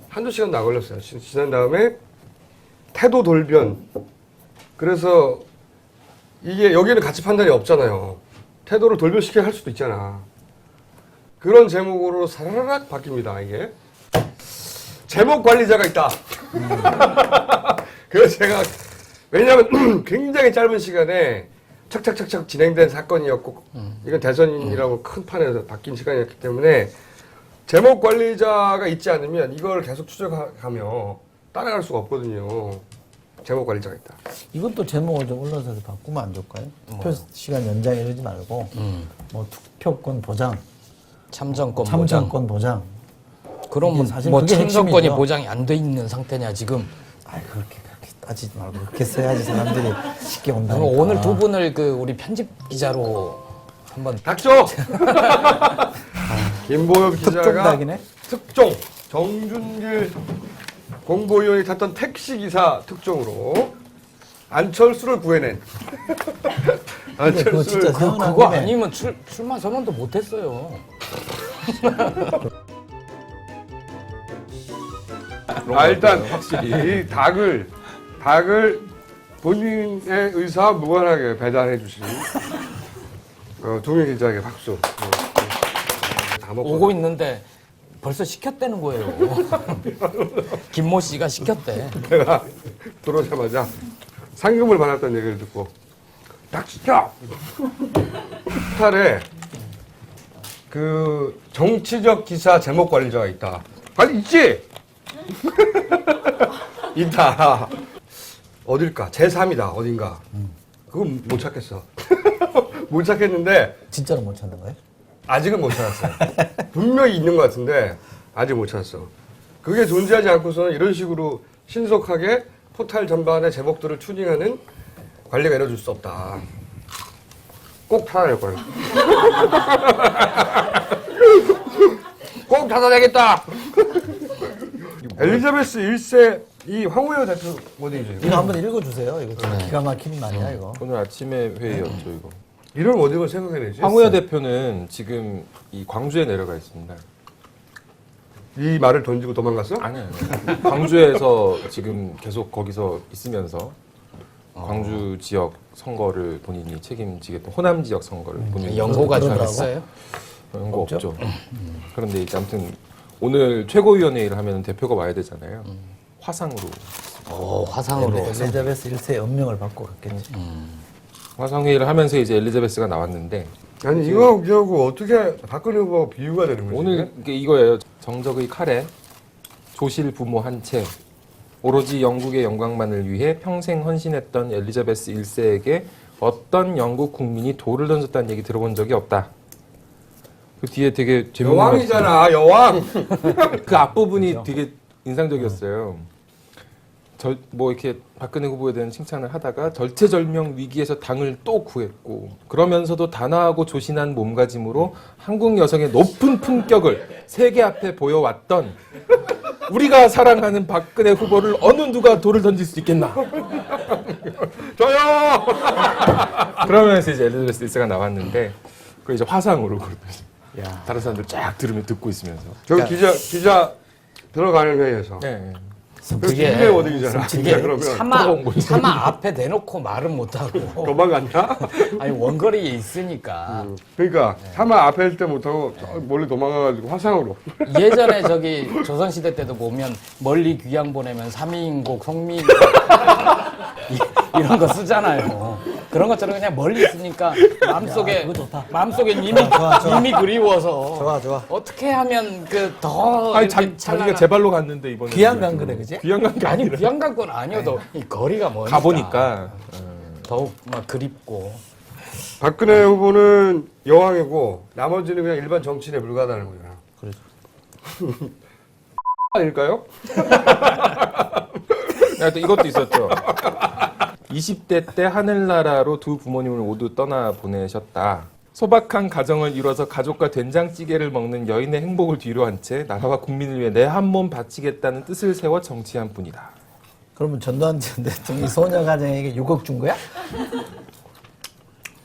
한두 시간도 안 걸렸어요. 지난 다음에 태도 돌변. 그래서 이게 여기는 가치 판단이 없잖아요. 태도를 돌변시켜야 할 수도 있잖아. 그런 제목으로 사라락 바뀝니다. 이게 제목 관리자가 있다. 그래서 제가 왜냐하면 굉장히 짧은 시간에 착착착착 진행된 사건이었고 이건 대선이라고 큰 판에서 바뀐 시간이었기 때문에 제목 관리자가 있지 않으면 이걸 계속 추적하며 따라갈 수가 없거든요. 제목 관리자가 있다. 이건 또 제목을 좀 언론사에서 바꾸면 안 좋을까요? 투표 시간 연장 이러지 말고 뭐 투표권 보장, 참정권 보장. 그럼 이게 사실 뭐 그게 참정권이 핵심이죠. 보장이 안 돼 있는 상태냐 지금. 아 그렇게 따지지 말고 그렇게 써야지 사람들이 쉽게 온다니까. 그럼 오늘 두 분을 그 우리 편집 기자로 한번 닥쳐! 김보엽 기자가 특종닭이네. 특종 정준길 공보위원이 탔던 택시기사 특종으로 안철수를 구해낸 근데 그거 진짜 안철수를 세훈아 그거 김에 아니면 출마 선언도 못했어요. 일단 확실히. 이 닭을 본인의 의사와 무관하게 배달해 주신 동일 기자에게 박수. 다 먹고 오고 있는데 벌써 시켰다는 거예요. 김모 씨가 시켰대. 내가 들어오자마자 상금을 받았다는 얘기를 듣고 딱 시켜! 포탈에 그 정치적 기사 제목 관리자가 있다. 관리 있지? 있다. 어딜까? 제3이다. 어딘가. 그건 못 찾겠어. 못 찾겠는데 진짜로 못 찾는 거예요? 아직은 못 찾았어요. 분명히 있는 것 같은데 아직 못 찾았어. 그게 존재하지 않고서는 이런 식으로 신속하게 포탈 전반의 제목들을 튜닝하는 관리가 이루어질 수 없다. 꼭 찾아낼 거예요. 꼭 찾아내겠다. 엘리자베스 1세 이 황우여 대표 워딩이죠. 이거 한번 읽어주세요. 이거 진짜 기가 막힌 말이야 이거. 오늘 아침에 회의였죠 이거. 이런 워딩을 생각해내지. 황우여 대표는 지금 이 광주에 내려가 있습니다. 이 말을 던지고 도망갔어? 아니요. 광주에서 지금 계속 거기서 있으면서 광주 지역 선거를 본인이 책임지겠다. 호남 지역 선거를 본인이 연고가 좀 그러더라고. 있어요. 연고 없죠. 그런데 이제 아무튼 오늘 최고위원회의를 하면 대표가 와야 되잖아요. 화상으로. 화상으로. 엘리자베스 1세의 엄명을 받고 갔겠지. 화상회의를 하면서 이제 엘리자베스가 나왔는데 아니 이거하고 어떻게 박근혜 후보가 비유가 되는 거지? 오늘 이거예요. 정적의 칼에 조실 부모 한 채 오로지 영국의 영광만을 위해 평생 헌신했던 엘리자베스 1세에게 어떤 영국 국민이 돌을 던졌다는 얘기 들어본 적이 없다. 그 뒤에 되게 재밌는 여왕이잖아, 여왕. 그 앞부분이 되게 인상적이었어요. 뭐 이렇게 박근혜 후보에 대한 칭찬을 하다가 절체절명 위기에서 당을 또 구했고 그러면서도 단아하고 조신한 몸가짐으로 한국 여성의 높은 품격을 세계 앞에 보여왔던 우리가 사랑하는 박근혜 후보를 어느 누가 돌을 던질 수 있겠나? 저요. 그러면서 이제 엘리자베스 1세가 나왔는데 그 이제 화상으로 다른 사람들 쫙 듣고 있으면서 저 기자 들어가는 회의에서. 네. 그게 이게 어디잖아. 그게 그러면 차마 앞에 대놓고 말은 못하고 도망갔나? 아니 원거리에 있으니까 그러니까 차마 앞에 있을 때 못하고 몰래 도망가가지고 화상으로. 예전에 저기 조선시대 때도 보면 멀리 귀양 보내면 삼위인곡 송미인곡 이런 거 쓰잖아요. 그런 것처럼 그냥 멀리 있으니까 마음속에 이미 그리워서 좋아. 어떻게 하면 더 아니 자기가 제 발로 갔는데 이번에 귀양 간 거네, 그지? 귀양 간게 아니 아니라 귀양 간 건 아니어도 이 거리가 머니까 가보니까 더욱 막 그립고 박근혜 후보는 여왕이고 나머지는 그냥 일반 정치인에 불과하다는 거잖아. 그렇죠. 아닐까요? 또 이것도 있었죠. 20대 때 하늘나라로 두 부모님을 모두 떠나 보내셨다. 소박한 가정을 이뤄서 가족과 된장찌개를 먹는 여인의 행복을 뒤로 한 채 나라와 국민을 위해 내 한 몸 바치겠다는 뜻을 세워 정치한 분이다. 그러면 전두환 전 대통령이 소녀 가정에게 6억 준 거야?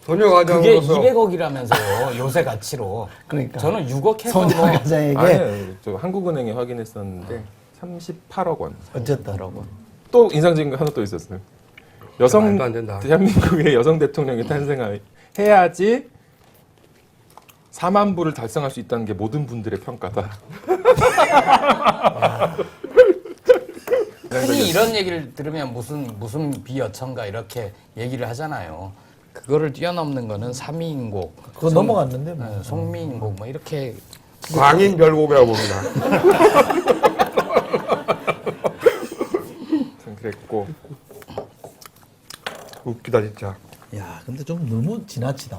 소녀 그게 가정으로서 200억이라면서요 요새 가치로. 그러니까. 저는 6억 해서 소녀 뭐 가정에게 아니, 저 한국은행에 확인했었는데 38억 원. 어쨌다라고. 또 인상적인 거 하나 또 있었어요. 말도 안 된다. 대한민국의 여성 대통령이 탄생해야지 4만 부를 달성할 수 있다는 게 모든 분들의 평가다. 흔히 이런 얘기를 들으면 무슨 비여천가 이렇게 얘기를 하잖아요. 그거를 뛰어넘는 거는 삼위인곡, 그거 넘어갔는데 뭐. 송미인곡 뭐 이렇게 광인별곡이라고 봅니다. 그랬고 웃기다 진짜. 야, 근데 좀 너무 지나치다.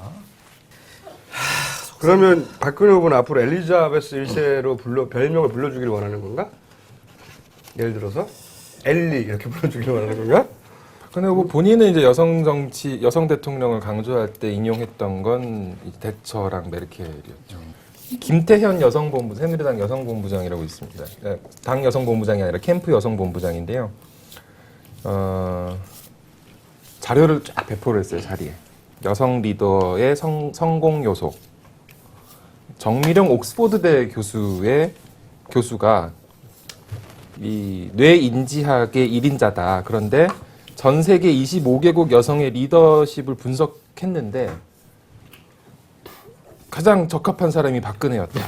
그러면 박근혜 후보는 앞으로 엘리자베스 1세로 별명을 불러주기를 원하는 건가? 예를 들어서 엘리 이렇게 불러주기를 원하는 건가? 박근혜 후보 본인은 이제 여성 대통령을 강조할 때 인용했던 건 대처랑 메르켈이었죠. 김태현 새누리당 여성본부장이라고 있습니다. 당 여성본부장이 아니라 캠프 여성본부장인데요. 자료를 쫙 배포를 했어요, 자리에. 여성 리더의 성공 요소. 정미령 옥스포드대 교수가 이 뇌인지학의 1인자다. 그런데 전 세계 25개국 여성의 리더십을 분석했는데 가장 적합한 사람이 박근혜였다.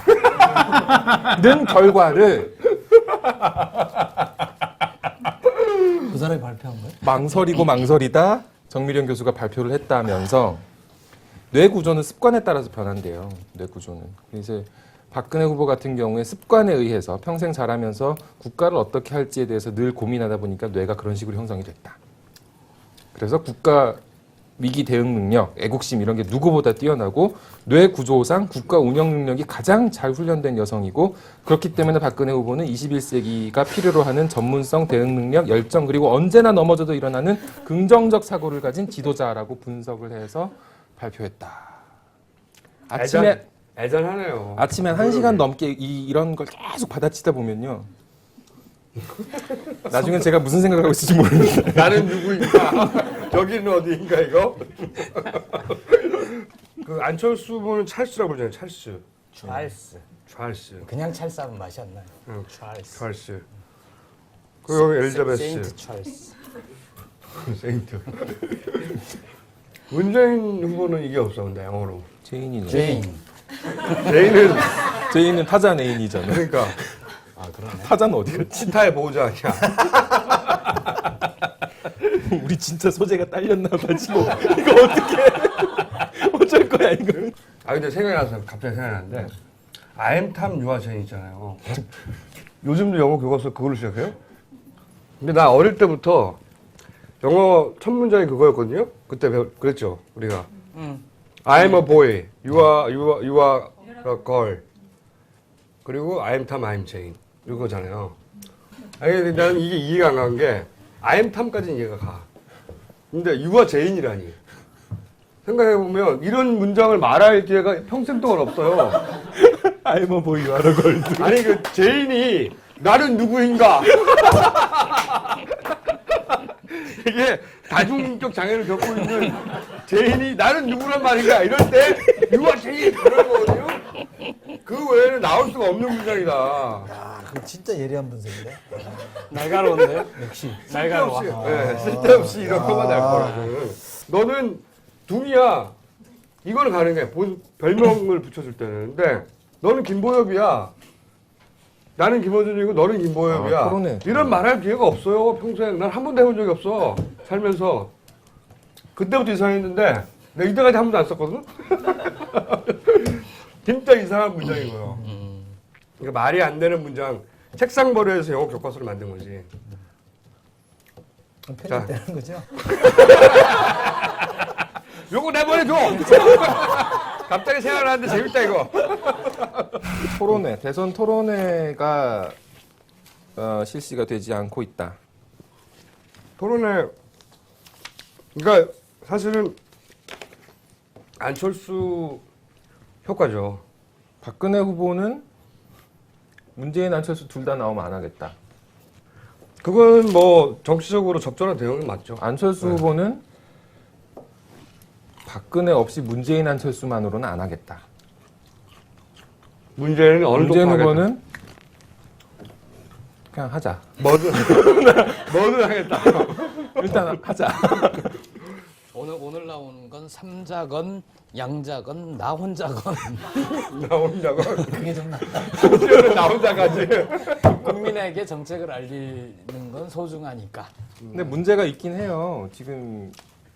는 결과를 그 사람이 발표한 거야? 망설이다 정미령 교수가 발표를 했다면서 뇌 구조는 습관에 따라서 변한대요. 뇌 구조는. 그래서 박근혜 후보 같은 경우에 습관에 의해서 평생 자라면서 국가를 어떻게 할지에 대해서 늘 고민하다 보니까 뇌가 그런 식으로 형성이 됐다. 그래서 국가 위기 대응 능력, 애국심 이런 게 누구보다 뛰어나고 뇌 구조상 국가 운영 능력이 가장 잘 훈련된 여성이고 그렇기 때문에 박근혜 후보는 21세기가 필요로 하는 전문성, 대응 능력, 열정 그리고 언제나 넘어져도 일어나는 긍정적 사고를 가진 지도자라고 분석을 해서 발표했다. 애잔하네요. 아침에 1시간 넘게 이런 걸 계속 받아치다 보면요. 나중에 제가 무슨 생각을 하고 있을지 모르겠는데 나는 누구인가? 여기는 어디인가 이거? 그 안철수 후보는 찰스라고 부르잖아요. 찰스. 그냥 찰싸면 맛이 안 나요. 응. 찰스. 찰스. 그 여기 엘리자베스. 세인트 찰스. 세인트. 문재인 후보는 이게 없어 근데 영어로. 제인이죠. 제인은 타잔 애인이잖아요. 그러니까 타잔 어디 갔지? 치타의 보호자 아니야. 우리 진짜 소재가 딸렸나 봐 지금. 이거 어떻게 어쩔 거야 이거. 근데 갑자기 생각나는데 아엠탐 유아체인 있잖아요. 요즘도 영어 교과서 그걸로 시작해요? 근데 나 어릴 때부터 영어 첫 문장이 그거였거든요. 그때 그랬죠 우리가. 음. I'm a boy, you are a girl. 그리고 I'm Tom, I'm Jane 이거잖아요. 아니 나는 이게 이해가 안 가는 게 I'm Tom까지는 이해가 가. 근데 you are Jane이라니. 생각해보면 이런 문장을 말할 기회가 평생 동안 없어요. I'm a boy, you are a girl. 아니 그 제인이 나는 누구인가? 이게 다중인격 장애를 겪고 있는 제인이 나는 누구란 말인가 이럴 때 유아 제인 그런 거거든요. 그 외에는 나올 수가 없는 문장이다. 야, 그 진짜 예리한 분석인데. 날카로운데요? 역시. 날카로워. 네, 쓸데없이 이런 거만 날 거라고. 너는 둠이야. 이걸 가능해. 별명을 붙여줄 때는. 근데 너는 김보엽이야. 나는 김어준이고 너는 김보엽이야. 아, 토론회. 이런 말할 기회가 없어요. 평소에 난 한 번도 해본 적이 없어. 살면서. 그때부터 이상했는데 내가 이때까지 한 번도 안 썼거든. 진짜 이상한 문장이고요. 그러니까 말이 안 되는 문장. 책상벌이에서 영어 교과서를 만든 거지. 편집되는 거죠? 요거 내보내줘! 갑자기 생각나는데 재밌다, 이거. 토론회, 대선 토론회가 실시가 되지 않고 있다. 토론회, 그러니까 사실은 안철수 효과죠. 박근혜 후보는 문재인, 안철수 둘 다 나오면 안 하겠다. 그건 뭐 정치적으로 적절한 대응은 맞죠. 안철수 후보는 박근혜 없이 문재인, 안철수만으로는 안 하겠다. 문제는 어느 문재인 정도 하겠다. 후보는 그냥 하자. 뭐든 하겠다. 일단 하자. 오늘 나오는 건 삼자건 양자건 나 혼자건 나 혼자가. 그게 좀 낫다. 심지어는 나 혼자까지. 국민에게 정책을 알리는 건 소중하니까. 근데 문제가 있긴 해요. 지금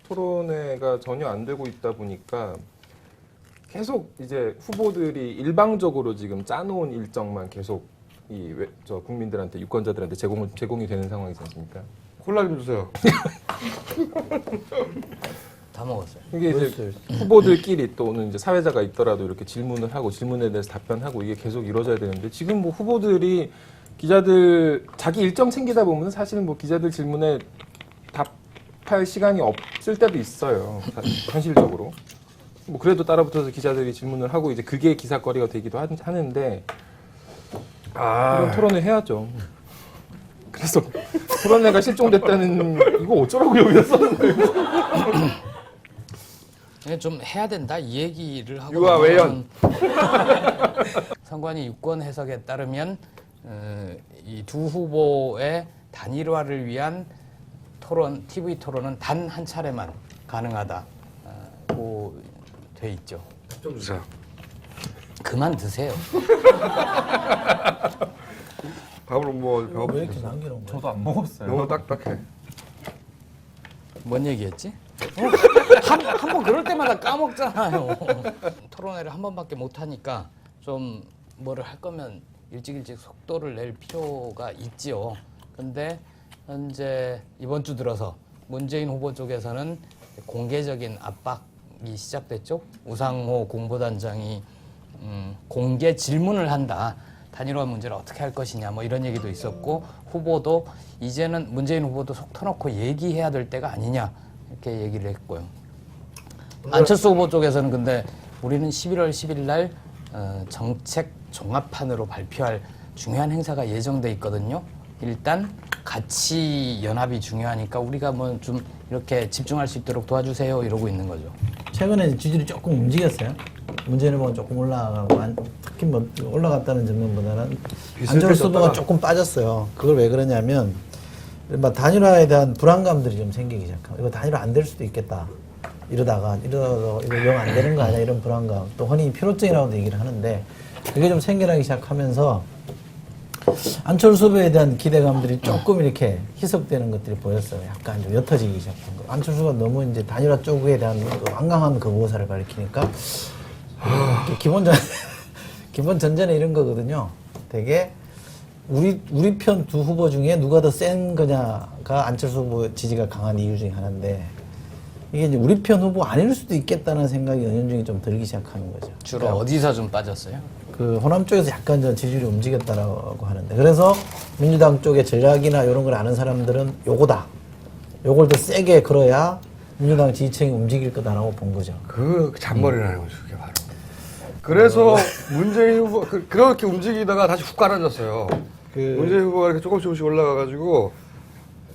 토론회가 전혀 안 되고 있다 보니까 계속 이제 후보들이 일방적으로 지금 짜놓은 일정만 계속 저 국민들한테 유권자들한테 제공이 되는 상황이지 않습니까? 콜라 좀 주세요. 다 먹었어요. 이게 이제 후보들끼리 또는 이제 사회자가 있더라도 이렇게 질문을 하고 질문에 대해서 답변하고 이게 계속 이루어져야 되는데 지금 뭐 후보들이 기자들 자기 일정 챙기다 보면 사실은 뭐 기자들 질문에 답할 시간이 없을 때도 있어요. 현실적으로. 뭐 그래도 따라붙어서 기자들이 질문을 하고 이제 그게 기사거리가 되기도 하는데 이런 토론을 해야죠. 그래서 토론회가 실종됐다는 이거 어쩌라고 여기다 썼는데 좀 해야 된다 이 얘기를 하고 유아 외연. 선관위 유권 해석에 따르면 이 두 후보의 단일화를 위한 토론, TV 토론은 단 한 차례만 가능하다고 돼 있죠. 좀 주세요. 그만 드세요. 밥을 뭐 왜 배고프겠어. 이렇게 남겨놓은 거야? 저도 안 먹었어요. 너무 딱딱해. 뭔 얘기했지? 한 번 그럴 때마다 까먹잖아요. 토론회를 한 번밖에 못 하니까 좀 뭐를 할 거면 일찍 속도를 낼 필요가 있지요. 근데 현재 이번 주 들어서 문재인 후보 쪽에서는 공개적인 압박이 시작됐죠. 우상호 공보단장이 공개 질문을 한다. 단일화 문제를 어떻게 할 것이냐 뭐 이런 얘기도 있었고 후보도 이제는 문재인 후보도 속 터놓고 얘기해야 될 때가 아니냐 이렇게 얘기를 했고요. 안철수 후보 쪽에서는 근데 우리는 11월 10일 날 정책 종합판으로 발표할 중요한 행사가 예정돼 있거든요. 일단 같이 연합이 중요하니까 우리가 뭐 좀 이렇게 집중할 수 있도록 도와주세요 이러고 있는 거죠. 최근에 지지율이 조금 움직였어요. 문재인 후보가 조금 올라가고 특히 뭐 올라갔다는 점면보다는 안철수 후보가 조금 빠졌어요. 그걸 왜 그러냐면 단일화에 대한 불안감들이 좀 생기기 시작하고 이거 단일화 안 될 수도 있겠다. 이러다가 이거 영 안 되는 거 아니야 이런 불안감. 또 흔히 피로증이라고도 얘기를 하는데 그게 좀 생겨나기 시작하면서 안철수 후보에 대한 기대감들이 조금 이렇게 희석되는 것들이 보였어요. 약간 좀 옅어지기 시작한 거. 안철수가 너무 이제 단일화 쪽에 대한 완강한 거부사를 밝히니까 기본 전제는 이런 거거든요. 되게 우리 편 두 후보 중에 누가 더 센 거냐가 안철수 후보 지지가 강한 이유 중에 하나인데 이게 이제 우리 편 후보 아닐 수도 있겠다는 생각이 은연중에 좀 들기 시작하는 거죠. 주로 어디서 좀 빠졌어요? 그 호남 쪽에서 약간 전 지지율이 움직였다라고 하는데 그래서 민주당 쪽의 전략이나 이런 걸 아는 사람들은 요거다. 요걸 더 세게 걸어야 민주당 지지층이 움직일 거다라고 본 거죠. 그 잔머리라는 거죠, 그게 바로. 그래서 문재인 후보 그렇게 움직이다가 다시 훅 깔아졌어요. 문재인 후보가 이렇게 조금씩 올라가가지고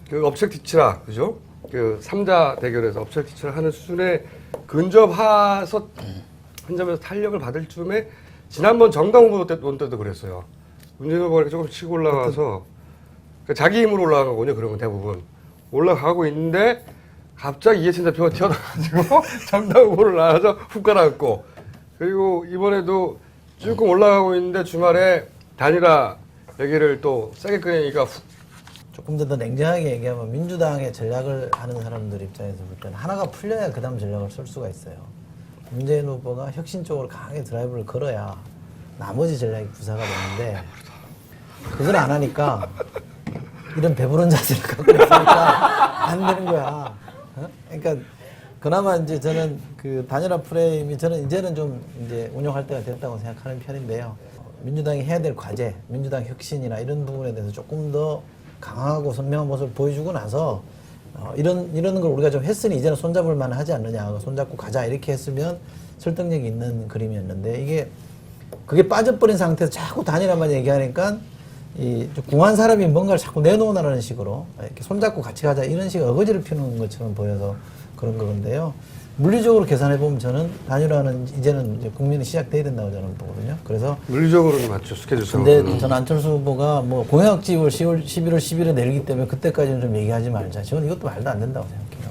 그 업체티치락, 그죠? 그 3자 대결에서 업체티치락 하는 수준에 근접해서 한 점에서 탄력을 받을 쯤에 지난번 정당 후보 때도 그랬어요. 문재인 후보가 이렇게 조금씩 치고 올라가서 그러니까 자기 힘으로 올라가거든요. 그런 건 대부분 올라가고 있는데 갑자기 이해찬 대표가 튀어나와가지고 정당 후보를 나와서 훅 깔아갖고 그리고 이번에도 조금 올라가고 있는데 주말에 단일화 얘기를 또 세게 꺼내니까 훅. 조금 더 냉정하게 얘기하면 민주당의 전략을 하는 사람들 입장에서 볼 때는 하나가 풀려야 그 다음 전략을 쓸 수가 있어요. 문재인 후보가 혁신 쪽으로 강하게 드라이브를 걸어야 나머지 전략이 구사가 되는데 그걸 안 하니까 이런 배부른 자세를 갖고 있으니까 안 되는 거야. 어? 그러니까 그나마 이제 저는 그 단일화 프레임이 저는 이제는 좀 이제 운영할 때가 됐다고 생각하는 편인데요. 민주당이 해야 될 과제, 민주당 혁신이나 이런 부분에 대해서 조금 더 강하고 선명한 모습을 보여주고 나서 이런 걸 우리가 좀 했으니 이제는 손잡을 만하지 않느냐, 손잡고 가자 이렇게 했으면 설득력이 있는 그림이었는데 이게 그게 빠져버린 상태에서 자꾸 단일화만 얘기하니까 이 궁한 사람이 뭔가를 자꾸 내놓으라는 식으로 이렇게 손잡고 같이 가자 이런 식의 어거지를 피우는 것처럼 보여서 그런 건데요. 물리적으로 계산해 보면 저는 단일화는 이제는 이제 국민이 시작돼야 된다고 저는 보거든요. 그래서 물리적으로는 맞죠, 스케줄상. 근데 전 안철수 후보가 뭐 공약집을 11월 10일에 내리기 때문에 그때까지는 좀 얘기하지 말자. 저는 이것도 말도 안 된다고 생각해요.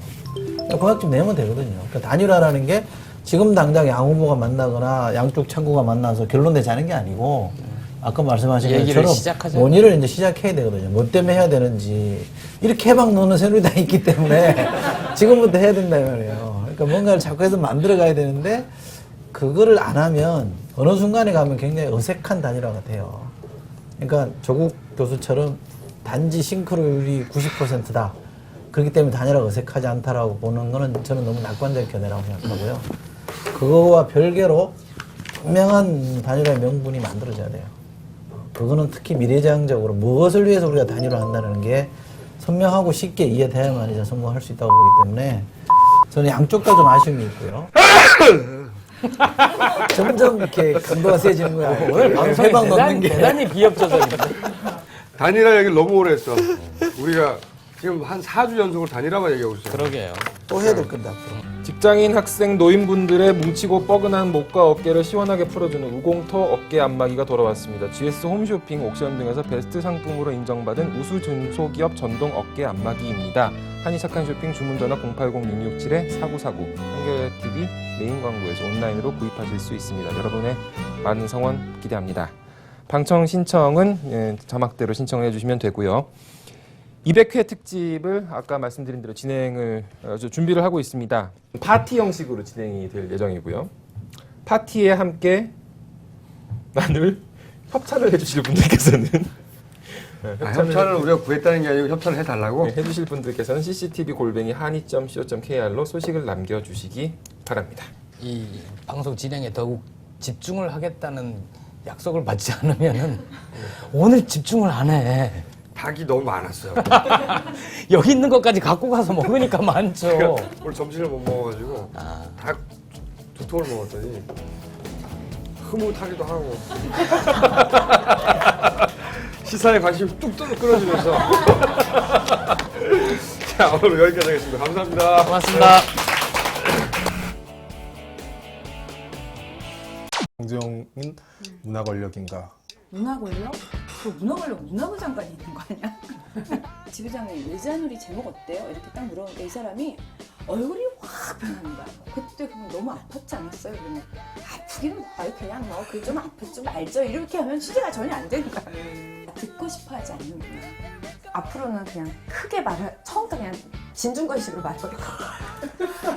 그러니까 공약집 내면 되거든요. 그러니까 단일화라는 게 지금 당장 양 후보가 만나거나 양쪽 창구가 만나서 결론 내지 않은 게 아니고 아까 말씀하신 것처럼 논의를 이제 시작해야 되거든요. 뭐 때문에 해야 되는지 이렇게 해방 놓는 새누리당이 있기 때문에 지금부터 해야 된다 이 말이에요. 그러니까 뭔가를 자꾸 해서 만들어 가야 되는데 그거를 안 하면 어느 순간에 가면 굉장히 어색한 단일화가 돼요. 그러니까 조국 교수처럼 단지 싱크로율이 90%다. 그렇기 때문에 단일화가 어색하지 않다라고 보는 거는 저는 너무 낙관적 견해라고 생각하고요. 그거와 별개로 분명한 단일화의 명분이 만들어져야 돼요. 그거는 특히 미래지향적으로 무엇을 위해서 우리가 단일화 한다는 게 선명하고 쉽게 이해돼야만 이제 성공할 수 있다고 보기 때문에 저는 양쪽 다 좀 아쉬움이 있고요. 점점 이렇게 강도가 세지는 거야. 오늘 방송이 해방 넣는 게. 대단히 비협조적인데. 단일화 얘기를 너무 오래 했어. 우리가 지금 한 4주 연속으로 단일화만 얘기하고 있어요. 그러게요. 또 해야 될 건데 앞으로. 직장인, 학생, 노인분들의 뭉치고 뻐근한 목과 어깨를 시원하게 풀어주는 우공토 어깨 안마기가 돌아왔습니다. GS 홈쇼핑, 옥션 등에서 베스트 상품으로 인정받은 우수 중소기업 전동 어깨 안마기입니다. 한이 착한 쇼핑 주문 전화 080-667-4949 한겨레TV 메인 광고에서 온라인으로 구입하실 수 있습니다. 여러분의 많은 성원 기대합니다. 방청 신청은 자막대로 신청을 해주시면 되고요. 200회 특집을 아까 말씀드린 대로 진행을 준비를 하고 있습니다. 파티 형식으로 진행이 될 예정이고요. 파티에 함께 나눌 협찬을 해주실 분들께서는 협찬을 우리가 구했다는 게 아니고 협찬을 해달라고? 해주실 분들께서는 cctv@hani.co.kr로 소식을 남겨주시기 바랍니다. 이 방송 진행에 더욱 집중을 하겠다는 약속을 받지 않으면은 오늘 집중을 안 해. 닭이 너무 많았어요. 여기 있는 것까지 갖고 가서 먹으니까 많죠. 오늘 점심을 못 먹어가지고 닭 두 통을 먹었더니 흐뭇하기도 하고 시사에 관심 뚝뚝 끊어지면서 자 오늘 여기까지 하겠습니다. 감사합니다. 고맙습니다. 정재영은 문화 권력인가? 문화 권력? 그 문화 권력 문화부 장관이 있는 거 아니야? 지부장님 외자놀이 제목 어때요? 이렇게 딱 물어보니까 이 사람이 얼굴이 확 변하는 거야. 그때 그러면 너무 아팠지 않았어요? 그러면 아프기는 뭐요? 그냥 뭐 그 좀 아팠 좀 알죠? 이렇게 하면 취재가 전혀 안 되는 거야. 듣고 싶어 하지 않는구나. 앞으로는 그냥 크게 말을 처음부터 그냥 진중권식으로 말해버릴 거야.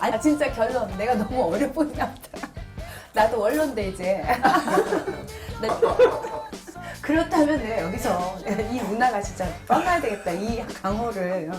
아 진짜 결론 내가 너무 어려 보이나 보다. 나도 원로인데 이제. 그렇다면 내가 여기서 이 문화가 진짜 떠나야 되겠다. 이 강호를.